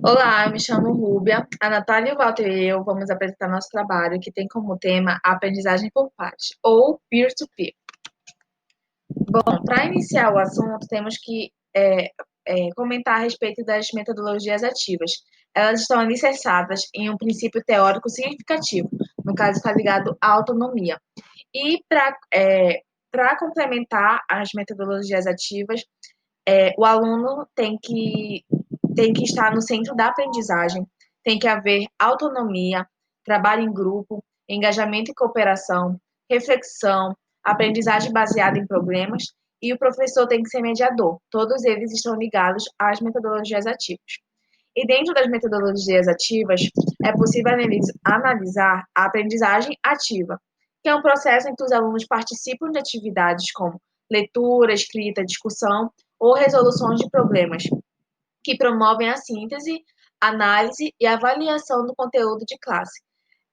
Olá, eu me chamo Rúbia. A Natália, o Walter e eu vamos apresentar nosso trabalho que tem como tema a aprendizagem por pares, ou peer-to-peer. Bom, para iniciar o assunto, temos que comentar a respeito das metodologias ativas. Elas estão alicerçadas em um princípio teórico significativo, no caso está ligado à autonomia. E para complementar as metodologias ativas, o aluno tem que estar no centro da aprendizagem, tem que haver autonomia, trabalho em grupo, engajamento e cooperação, reflexão, aprendizagem baseada em problemas, e o professor tem que ser mediador. Todos eles estão ligados às metodologias ativas. E dentro das metodologias ativas, é possível analisar a aprendizagem ativa, que é um processo em que os alunos participam de atividades como leitura, escrita, discussão ou resoluções de problemas, que promovem a síntese, análise e avaliação do conteúdo de classe.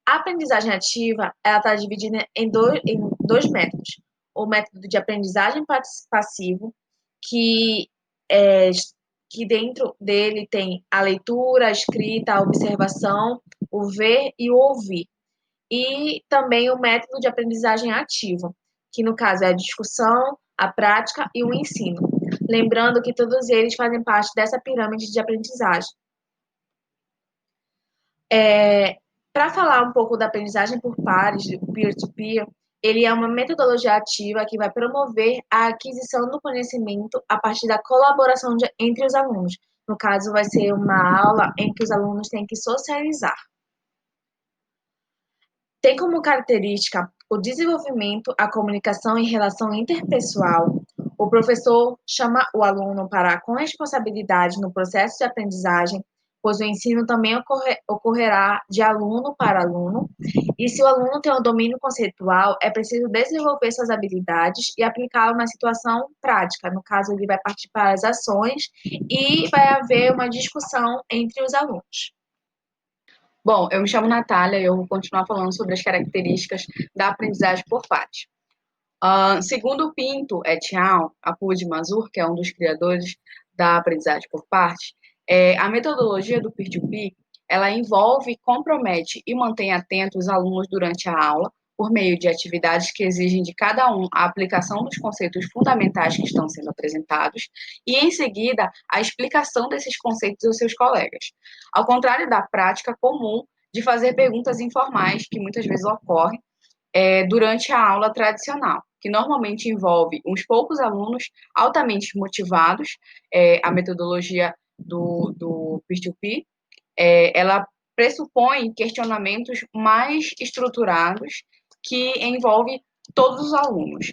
A aprendizagem ativa ela está dividida em dois métodos. O método de aprendizagem passivo, que, é, que dentro dele tem a leitura, a escrita, a observação, o ver e o ouvir. E também o método de aprendizagem ativa, que no caso é a discussão, a prática e o ensino. Lembrando que todos eles fazem parte dessa pirâmide de aprendizagem. Para falar um pouco da aprendizagem por pares, peer-to-peer, ele é uma metodologia ativa que vai promover a aquisição do conhecimento a partir da colaboração entre os alunos. No caso, vai ser uma aula em que os alunos têm que socializar. Tem como característica o desenvolvimento, a comunicação e relação interpessoal. O professor chama o aluno para a corresponsabilidade no processo de aprendizagem, pois o ensino também ocorrerá de aluno para aluno. E se o aluno tem um domínio conceitual, é preciso desenvolver suas habilidades e aplicá-lo na situação prática. No caso, ele vai participar das ações e vai haver uma discussão entre os alunos. Bom, eu me chamo Natália e eu vou continuar falando sobre as características da aprendizagem por pares. Segundo o Pinto et al., Apud Mazur, que é um dos criadores da aprendizagem por partes, a metodologia do peer-to-peer, ela envolve, compromete e mantém atentos os alunos durante a aula, por meio de atividades que exigem de cada um a aplicação dos conceitos fundamentais que estão sendo apresentados e, em seguida, a explicação desses conceitos aos seus colegas. Ao contrário da prática comum de fazer perguntas informais, que muitas vezes ocorrem durante a aula tradicional, que normalmente envolve uns poucos alunos altamente motivados. A metodologia do peer-to-peer, ela pressupõe questionamentos mais estruturados que envolve todos os alunos.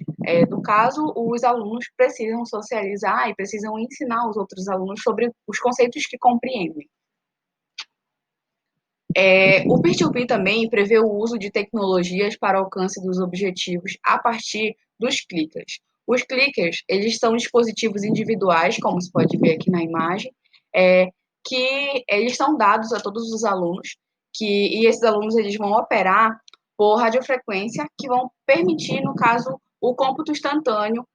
No caso, os alunos precisam socializar e precisam ensinar os outros alunos sobre os conceitos que compreendem. O peer-to-peer também prevê o uso de tecnologias para alcance dos objetivos a partir dos clickers. Os clickers, eles são dispositivos individuais, como se pode ver aqui na imagem, que eles são dados a todos os alunos, e esses alunos eles vão operar por radiofrequência, que vão permitir, no caso, o cômputo instantâneo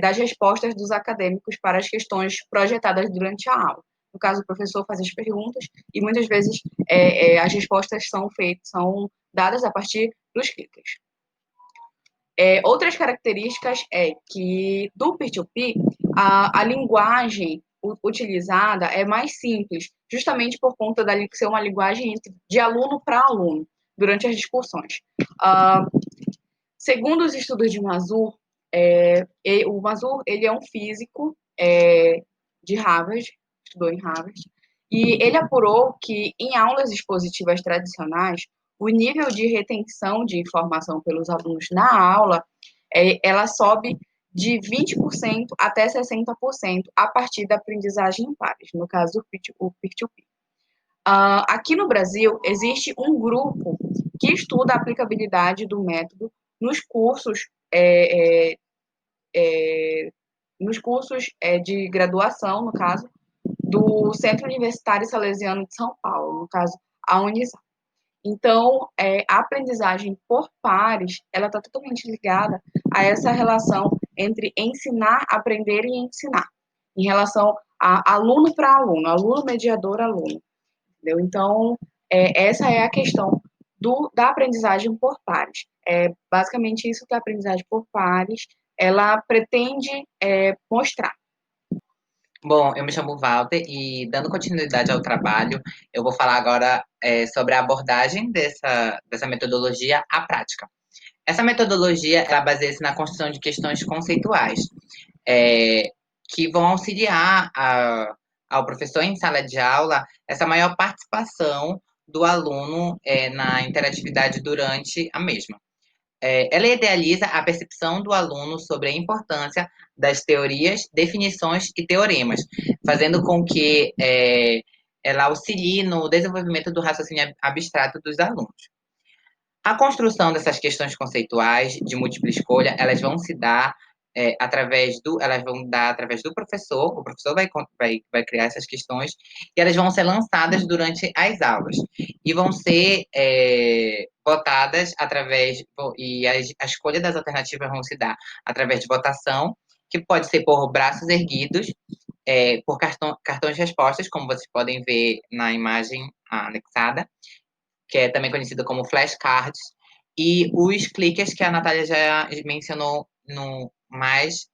das respostas dos acadêmicos para as questões projetadas durante a aula. No caso, o professor faz as perguntas e muitas vezes as respostas são dadas a partir dos clickers. Outras características é que do peer-to-peer, a linguagem utilizada é mais simples, justamente por conta de ser uma linguagem de aluno para aluno, durante as discussões. Segundo os estudos de Mazur, o Mazur ele é um físico de Harvard, estudou em Harvard, e ele apurou que em aulas expositivas tradicionais, o nível de retenção de informação pelos alunos na aula, ela sobe de 20% até 60% a partir da aprendizagem em pares, no caso, o peer-to-peer. Aqui no Brasil, existe um grupo que estuda a aplicabilidade do método nos cursos de graduação, no caso, do Centro Universitário Salesiano de São Paulo, no caso, a Unisal. Então, a aprendizagem por pares, ela está totalmente ligada a essa relação entre ensinar, aprender e ensinar, em relação a aluno para aluno, aluno mediador, aluno. entendeu? Então, essa é a questão da aprendizagem por pares. É basicamente isso que a aprendizagem por pares ela pretende mostrar. Bom, eu me chamo Walter e, dando continuidade ao trabalho, eu vou falar agora sobre a abordagem dessa metodologia à prática. Essa metodologia, ela baseia-se na construção de questões conceituais, é, que vão auxiliar ao professor em sala de aula essa maior participação do aluno na interatividade durante a mesma. Ela idealiza a percepção do aluno sobre a importância das teorias, definições e teoremas, fazendo com que ela auxilie no desenvolvimento do raciocínio abstrato dos alunos. A construção dessas questões conceituais de múltipla escolha, elas vão se dar elas vão dar através do professor. O professor vai criar essas questões e elas vão ser lançadas durante as aulas e vão ser votadas e a escolha das alternativas vão se dar através de votação, que pode ser por braços erguidos, por cartões de respostas, como vocês podem ver na imagem anexada, que é também conhecido como flashcards, e os clickers que a Natália já mencionou no mais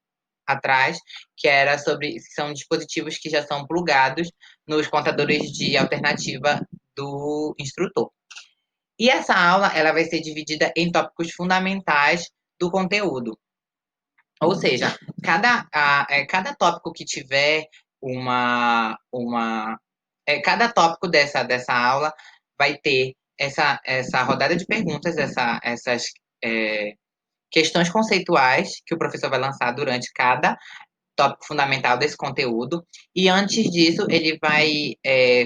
atrás, que era sobre são dispositivos que já são plugados nos contadores de alternativa do instrutor. E essa aula ela vai ser dividida em tópicos fundamentais do conteúdo. Ou seja, cada tópico que tiver cada tópico dessa aula vai ter essa rodada de perguntas, essas questões conceituais que o professor vai lançar durante cada tópico fundamental desse conteúdo. E antes disso, ele vai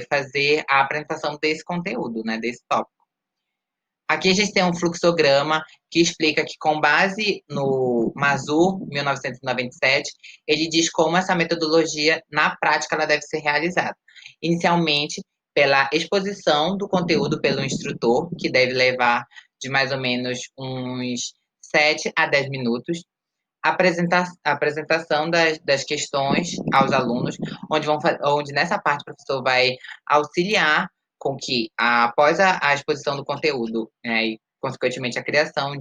fazer a apresentação desse conteúdo, né, desse tópico. Aqui a gente tem um fluxograma que explica que, com base no Mazur, 1997, ele diz como essa metodologia, na prática, ela deve ser realizada. Inicialmente, pela exposição do conteúdo pelo instrutor, que deve levar de mais ou menos uns 7 a 10 minutos, a apresentação das questões aos alunos, onde nessa parte o professor vai auxiliar com que, após a exposição do conteúdo, né, e, consequentemente, a criação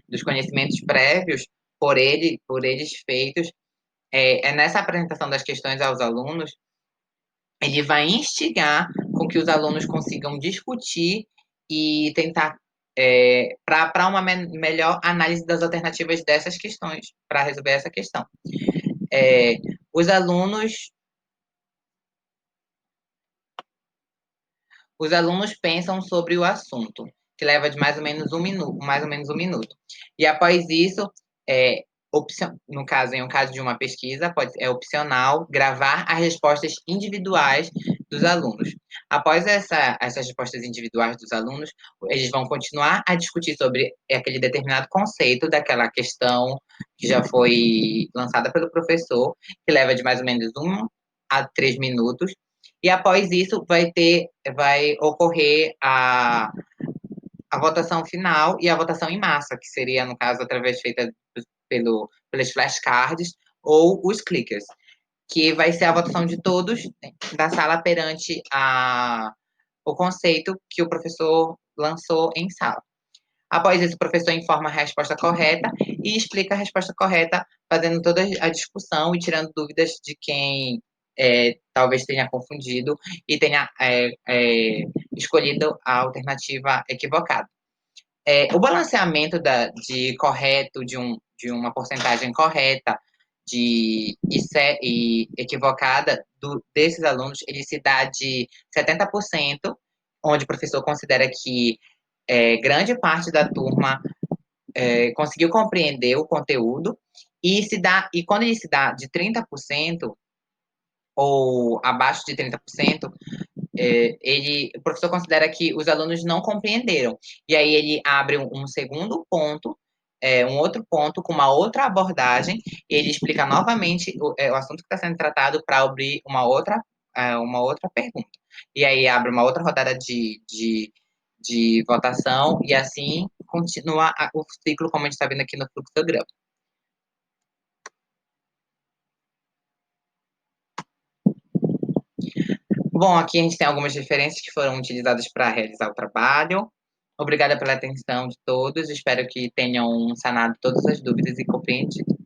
dos conhecimentos prévios por eles feitos, nessa apresentação das questões aos alunos, ele vai instigar com que os alunos consigam discutir e tentar para uma melhor análise das alternativas dessas questões, para resolver essa questão. Os alunos pensam sobre o assunto, que leva de mais ou menos um minuto. E após isso, em um caso de uma pesquisa, é opcional gravar as respostas individuais dos alunos. Após essas respostas individuais dos alunos, eles vão continuar a discutir sobre aquele determinado conceito daquela questão que já foi lançada pelo professor, que leva de mais ou menos 1 a 3 minutos. E após isso, vai ocorrer a votação final e a votação em massa, que seria, no caso, feita pelos flashcards ou os clickers, que vai ser a votação de todos da sala perante o conceito que o professor lançou em sala. Após isso, o professor informa a resposta correta e explica a resposta correta, fazendo toda a discussão e tirando dúvidas de quem talvez tenha confundido e tenha escolhido a alternativa equivocada. O balanceamento de uma porcentagem correta e equivocada desses alunos, ele se dá de 70%, onde o professor considera que grande parte da turma conseguiu compreender o conteúdo, e quando ele se dá de 30% ou abaixo de 30%, o professor considera que os alunos não compreenderam. E aí ele abre um segundo ponto, um outro ponto com uma outra abordagem, e ele explica novamente o assunto que está sendo tratado para abrir uma outra pergunta. E aí abre uma outra rodada de votação, e assim continua o ciclo, como a gente está vendo aqui no fluxograma. Bom, aqui a gente tem algumas referências que foram utilizadas para realizar o trabalho. Obrigada pela atenção de todos. Espero que tenham sanado todas as dúvidas e compreendido.